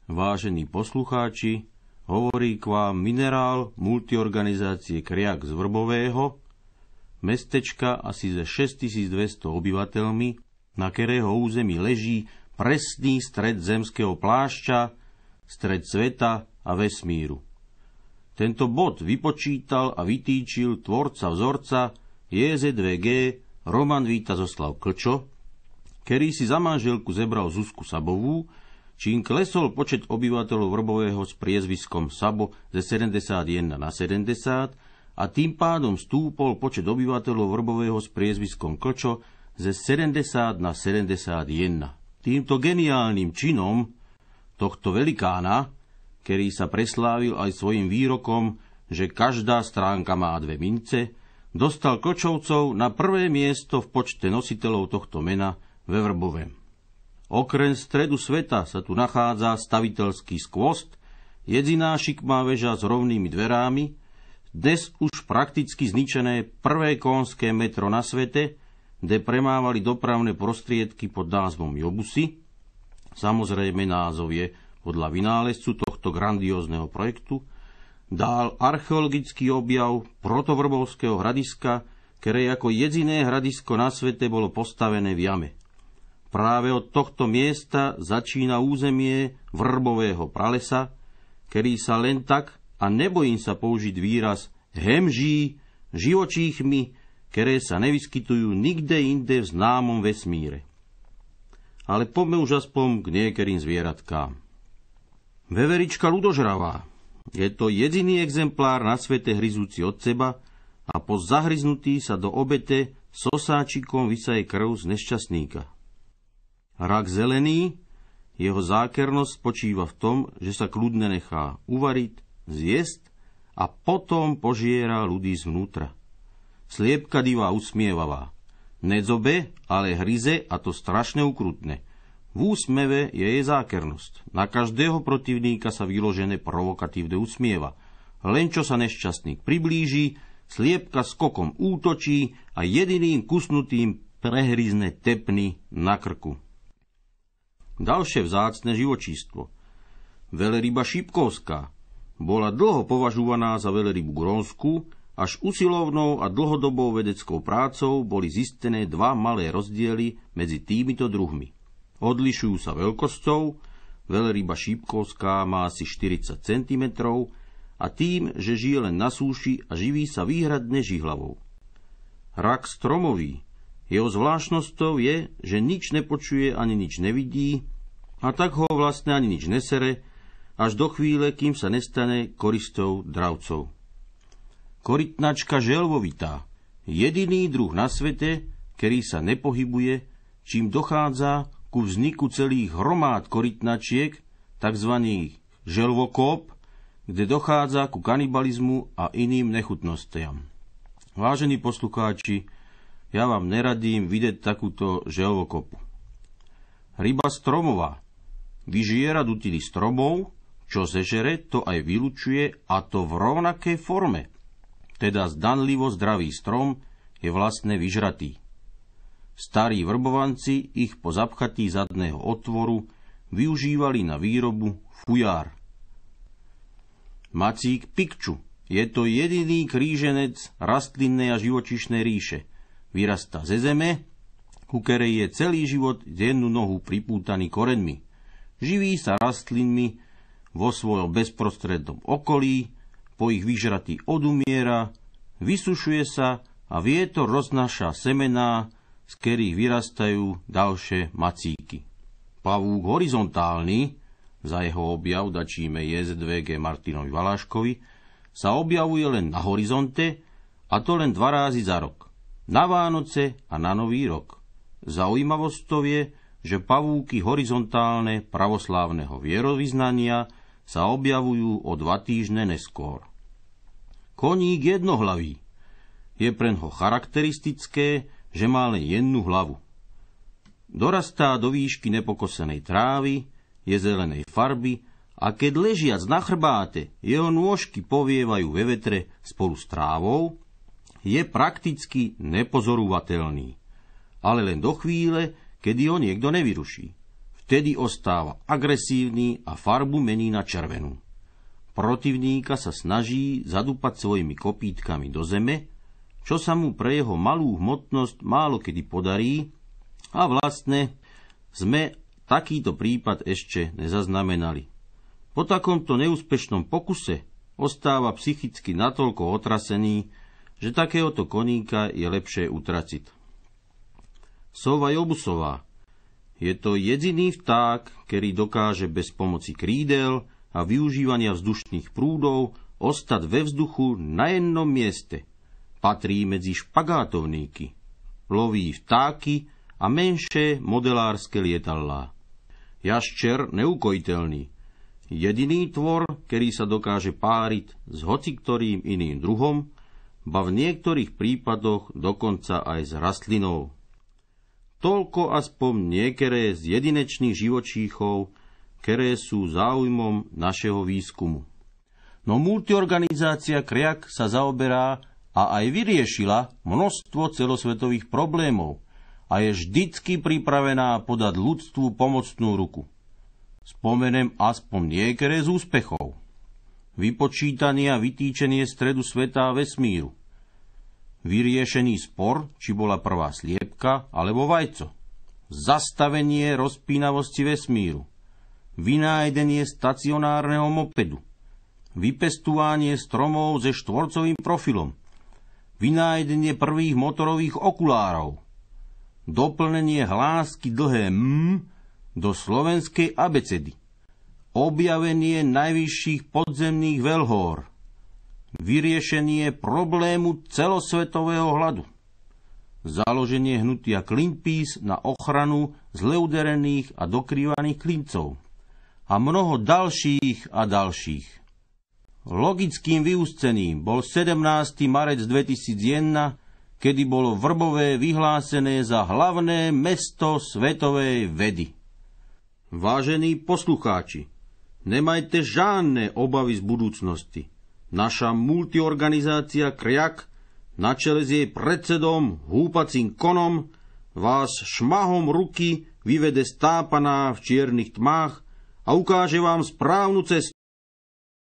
Vážení poslucháči, hovorí k vám minerál multiorganizácie Kriak z Vrbového, mestečka asi ze 6200 obyvateľmi, na ktorého území leží presný stred zemského plášťa, stred sveta a vesmíru. Tento bod vypočítal a vytýčil tvorca vzorca JZVG Roman Vítazoslav Klčo, ktorý si za manželku zebral Zuzku Sabovú, čím klesol počet obyvateľov Vrbového s priezviskom Sabo ze 71 na 70 a tým pádom stúpol počet obyvateľov Vrbového s priezviskom Klčo ze 70 na 71. Týmto geniálnym činom tohto velikána, ktorý sa preslávil aj svojim výrokom, že každá stránka má dve mince, dostal Klčovcov na prvé miesto v počte nositeľov tohto mena ve Vrbovém. Okrem stredu sveta sa tu nachádza staviteľský skvost, jediná šikmá väža s rovnými dverami, dnes už prakticky zničené prvé konské metro na svete, kde premávali dopravné prostriedky pod názvom Jobusy. Samozrejme názov je podľa vynálezcu tohto grandiózneho projektu. Dál archeologický objav protovrbovského hradiska, ktoré ako jediné hradisko na svete bolo postavené v jame. Práve od tohto miesta začína územie Vrbového pralesa, ktorý sa len tak, a nebojím sa použiť výraz, hemží živočíchmi, ktoré sa nevyskytujú nikde inde v známom vesmíre. Ale poďme už aspoň k niektorým zvieratkám. Veverička ľudožravá. Je to jediný exemplár na svete hryzúci od seba a po zahryznutí sa do obete sosáčikom vysaje krv z nešťastníka. Rak zelený, jeho zákernosť spočíva v tom, že sa kľudne nechá uvariť, zjesť a potom požiera ľudí zvnútra. Sliepka divá usmievavá. Nedzobe, ale hryze, a to strašne ukrutne. V úsmeve je jej zákernosť. Na každého protivníka sa vyložené provokatívne usmieva. Len čo sa nešťastník priblíži, sliepka skokom útočí a jediným kusnutým prehryzne tepny na krku. Ďalšie vzácne živočístvo. Veleryba šípkovská bola dlho považovaná za velerybu grónsku, až usilovnou a dlhodobou vedeckou prácou boli zistené dva malé rozdiely medzi týmito druhmi. Odlišujú sa veľkosťou, veleryba šípkovská má asi 40 cm a tým, že žije len na súši a živí sa výhradne žihlavou. Rak stromový. Jeho zvláštnosťou je, že nič nepočuje ani nič nevidí a tak ho vlastne ani nič nesere, až do chvíle, kým sa nestane koristou dravcov. Korytnačka želvovitá. Jediný druh na svete, ktorý sa nepohybuje, čím dochádza ku vzniku celých hromád korytnačiek, tzv. Želvokop, kde dochádza ku kanibalizmu a iným nechutnostiam. Vážení poslucháči, ja vám neradím vidieť takúto želvokopu. Ryba stromová. Vyžiera dutiny stromov, čo zežere, to aj vylučuje, a to v rovnakej forme. Teda zdanlivo zdravý strom je vlastne vyžratý. Starí vrbovanci ich po zapchatí zadného otvoru využívali na výrobu fujár. Macík pikču. Je to jediný kríženec rastlinnej a živočíšnej ríše. Vyrastá ze zeme, ku ktorej je celý život z jednu nohu pripútaný koreňmi. Živí sa rastlinmi vo svojom bezprostrednom okolí, po ich vyžratí odumiera, vysušuje sa a vietor roznáša semená, z ktorých vyrastajú ďalšie macíky. Pavúk horizontálny, za jeho objav dačíme JZVG Martinovi Valáškovi, sa objavuje len na horizonte, a to len 2 rázy za rok. Na Vánoce a na Nový rok. Zaujímavosťou je, že pavúky horizontálne pravoslávneho vierovyznania sa objavujú o 2 týždne neskôr. Koník jednohlavý. Je preňho charakteristické, že má len jednu hlavu. Dorastá do výšky nepokosenej trávy, je zelenej farby a keď ležiac na chrbáte jeho nôžky povievajú ve vetre spolu s trávou, je prakticky nepozorovateľný. Ale len do chvíle, kedy ho niekto nevyruší. Vtedy ostáva agresívny a farbu mení na červenú. Protivníka sa snaží zadúpať svojimi kopítkami do zeme, čo sa mu pre jeho malú hmotnosť málo kedy podarí, a vlastne sme takýto prípad ešte nezaznamenali. Po takomto neúspešnom pokuse ostáva psychicky natoľko otrasený, že takéhoto koníka je lepšie utraciť. Sova jobusová. Je to jediný vták, ktorý dokáže bez pomoci krídel a využívania vzdušných prúdov ostať ve vzduchu na jednom mieste. Patrí medzi špagátovníky. Loví vtáky a menšie modelárske lietadlá. Jaščer neukojiteľný. Jediný tvor, ktorý sa dokáže páriť s hociktorým iným druhom, ba v niektorých prípadoch dokonca aj s rastlinou. Toľko aspoň niektoré z jedinečných živočíchov, ktoré sú záujmom našeho výskumu. No multiorganizácia KRIAK sa zaoberá a aj vyriešila množstvo celosvetových problémov a je vždycky pripravená podať ľudstvu pomocnú ruku. Spomenem aspoň niektoré z úspechov. Vypočítanie a vytýčenie stredu sveta a vesmíru. Vyriešený spor, či bola prvá sliepka alebo vajco. Zastavenie rozpínavosti vesmíru. Vynájdenie stacionárneho mopedu. Vypestovanie stromov se štvorcovým profilom. Vynájdenie prvých motorových okulárov. Doplnenie hlásky dlhé M do slovenskej abecedy. Objavenie najvyšších podzemných veľhôr. Vyriešenie problému celosvetového hladu. Založenie hnutia Greenpeace na ochranu zleuderených a dokrývaných klincov. A mnoho ďalších a ďalších. Logickým vyústením bol 17. marec 2001, kedy bolo Vrbové vyhlásené za hlavné mesto svetovej vedy. Vážení poslucháči, nemajte žiadne obavy z budúcnosti. Naša multiorganizácia KRIAK na čele s jej predsedom Húpacím konom vás šmahom ruky vyvede stápaná v čiernych tmách a ukáže vám správnu cestu.